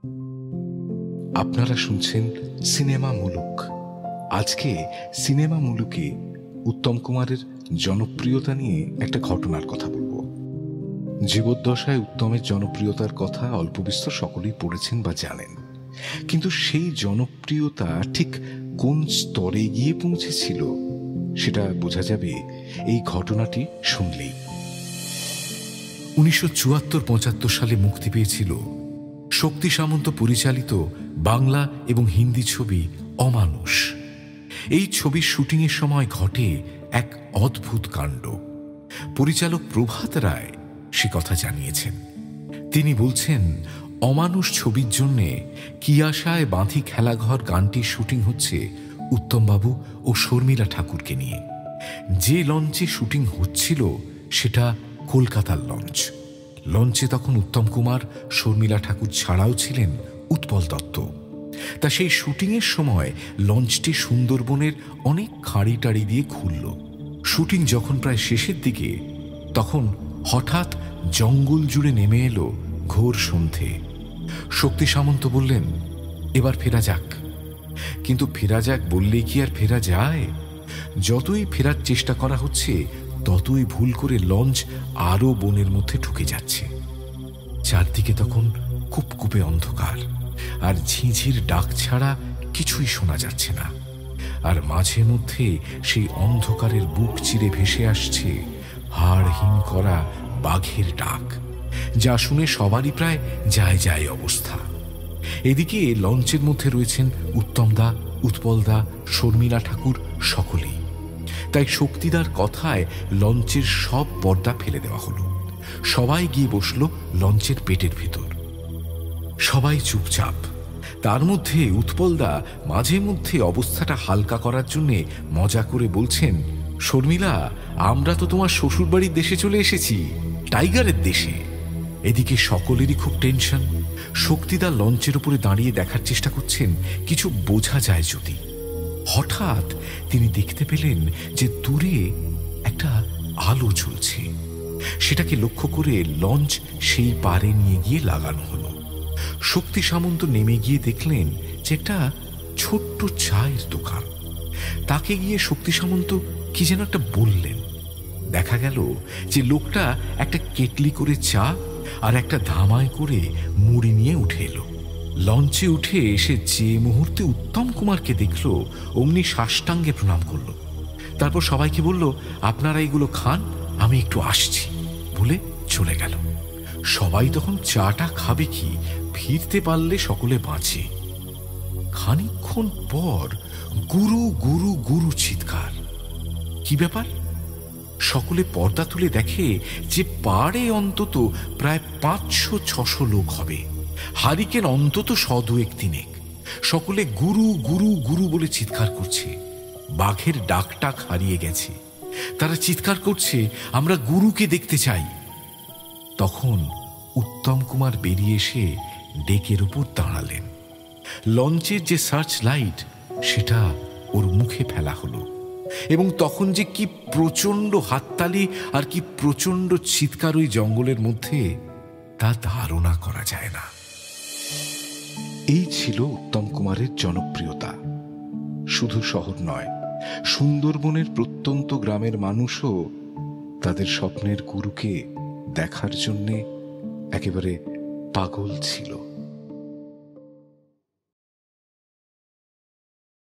আপনারা শুনছেন সিনেমা মুলুক। আজকে সিনেমা মুলুকে উত্তম কুমারের জনপ্রিয়তা নিয়ে একটা ঘটনার কথা বলবো। জীবদ্দশায় উত্তমের জনপ্রিয়তার কথা অল্প বিস্তর সকলেই পড়েছেন বা জানেন, কিন্তু সেই জনপ্রিয়তা ঠিক কোন স্তরে গিয়ে পৌঁছেছিল সেটা বোঝা যাবে এই ঘটনাটি শুনলেই। 1974-75 সালে মুক্তি পেয়েছিল শক্তি সামন্ত পরিচালিত বাংলা এবং হিন্দি ছবি অমানুষ। এই ছবির শুটিংয়ের সময় ঘটে এক অদ্ভুত কাণ্ড। পরিচালক প্রভাত রায় সে কথা জানিয়েছেন। তিনি বলছেন, অমানুষ ছবির জন্যে কি আশায় বাঁধি খেলাঘর গানটির শুটিং হচ্ছে উত্তমবাবু ও শর্মিলা ঠাকুরকে নিয়ে। যে লঞ্চে শুটিং হচ্ছিল সেটা কলকাতার লঞ্চ। লঞ্চে তখন উত্তম কুমার, শর্মিলা ঠাকুর ছাড়াও ছিলেন উৎপল দত্ত। তা সেই শুটিংয়ের সময় লঞ্চটি সুন্দরবনের অনেক খাঁড়ি টাড়ি দিয়ে খুলল। শুটিং যখন প্রায় শেষের দিকে, তখন হঠাৎ জঙ্গল জুড়ে নেমে এলো ঘোর সন্ধে। শক্তি সামন্ত বললেন, এবার ফেরা যাক। কিন্তু ফেরা যাক বললে কি আর ফেরা যায়? যতই ফেরার চেষ্টা করা হচ্ছে ততই ভুল করে লঞ্চ আরো বনের মধ্যে ঢুকে যাচ্ছে। চারদিকে তখন কুপকুপে অন্ধকার, আর ঝিঝির ডাক ছাড়া কিছুই শোনা যাচ্ছে না। আর মাঝে মধ্যে সেই অন্ধকারের বুক চিরে ভেসে আসছে হাড় হিম করা বাঘের ডাক, যা শুনে সবারই প্রায় যায় যায় অবস্থা। এদিকে লঞ্চের মধ্যে রয়েছেন উত্তমদা, উৎপলদা, শর্মিলা ঠাকুর সকলেই। তাই শক্তিদার কথায় লঞ্চের সব পর্দা ফেলে দেওয়া হলো। সবাই গিয়ে বসল লঞ্চের পেটের ভেতর। সবাই চুপচাপ। তার মধ্যে উৎপলদা মাঝে মধ্যে অবস্থাটা হালকা করার জন্যে মজা করে বলছেন, শর্মিলা, আমরা তো তোমার শ্বশুরবাড়ির দেশে চলে এসেছি, টাইগারের দেশে। এদিকে সকলেরই খুব টেনশন। শক্তিদা লঞ্চের উপরে দাঁড়িয়ে দেখার চেষ্টা করছেন কিছু বোঝা যায় যদি। হঠাৎ তিনি দেখতে পেলেন যে দূরে একটা আলো জ্বলছে। সেটাকে লক্ষ্য করে লঞ্চ সেই পারে নিয়ে গিয়ে লাগানো হলো। শক্তি সামন্ত নেমে গিয়ে দেখলেন যে একটা ছোট্ট চায়ের দোকান। তাকে গিয়ে শক্তি সামন্ত কি যেন একটা বললেন। দেখা গেল যে লোকটা একটা কেটলি করে চা আর একটা ধামায় করে মুড়ি নিয়ে উঠে এলো। লঞ্চে উঠে এসে যে মুহূর্তে উত্তম কুমারকে দেখল, অমনি সাষ্টাঙ্গে প্রণাম করল। তারপর সবাইকে বলল, আপনারা এগুলো খান, আমি একটু আসছি বলে চলে গেল। সবাই তখন চাটা খাবে কি, ফিরতে পারলে সকলে বাঁচে। খানিকক্ষণ পর গুরু গুরু গুরু চিৎকার। কি ব্যাপার? সকলে পর্দা তুলে দেখে যে পাড়ে অন্তত প্রায় 500-600 লোক হবে। হারিকেন অন্তত 100-2-3। সকলে গুরু গুরু গুরু বলে চিৎকার করছে। বাঘের ডাকটাক হারিয়ে গেছে। তারা চিৎকার করছে, আমরা গুরুকে দেখতে চাই। তখন উত্তম কুমার বেরিয়ে এসে ডেকের উপর দাঁড়ালেন। লঞ্চের যে সার্চ লাইট সেটা ওর মুখে ফেলা হলো, এবং তখন যে কি প্রচন্ড হাততালি আর কি প্রচন্ড চিৎকার ওই জঙ্গলের মধ্যে, তা ধারণা করা যায় না। এই ছিল উত্তম কুমারের জনপ্রিয়তা। শুধু শহর নয়, সুন্দরবনের প্রত্যন্ত গ্রামের মানুষও তাদের স্বপ্নের গুরুকে দেখার জন্যে একেবারে পাগল ছিল।